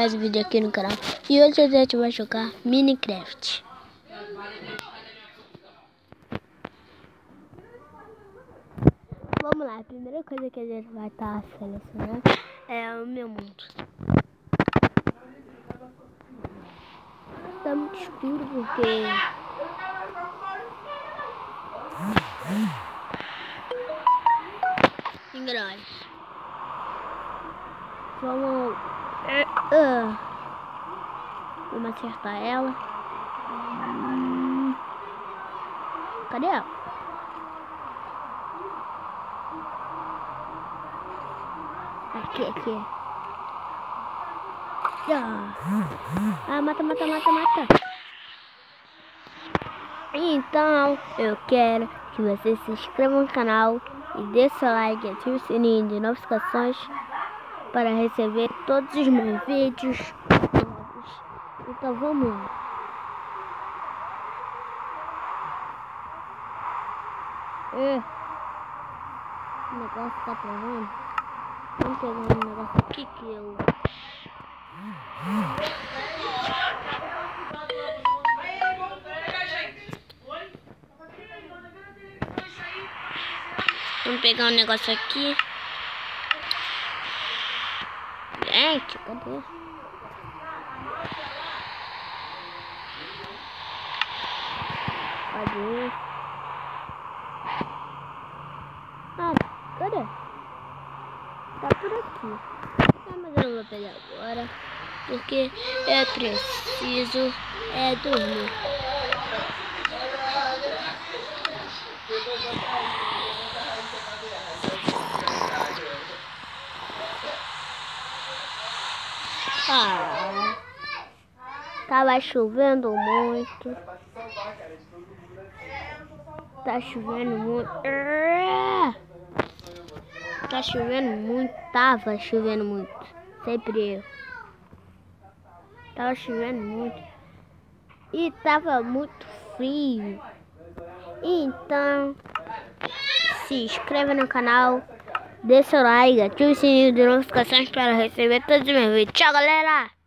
mais um vídeo aqui no canal. E hoje a gente vai jogar Minecraft. Vamos lá, a primeira coisa que a gente vai estar selecionando é o meu mundo. Tá muito escuro porque... Ignore. Vamos acertar ela. Cadê ela? Aqui. Ah, mata. Então, eu quero que você se inscreva no canal e dê seu like e ative o sininho de notificações para receber todos os meus vídeos novos. Então vamos lá. O negócio tá travando. Vamos pegar um negócio aqui que eu... Vamos pegar um negócio aqui. Gente, cadê? Cadê? Ah, cadê? Tá por aqui. Ah, mas eu não vou pegar agora, porque é preciso dormir. Tava chovendo muito. Tá chovendo muito. Tá chovendo muito. Tava chovendo muito. Sempre eu. Tava chovendo muito. E tava muito frio. Então, se inscreva no canal. Dê seu like, ative o sininho de notificações para receber todos os meus vídeos. Tchau, galera!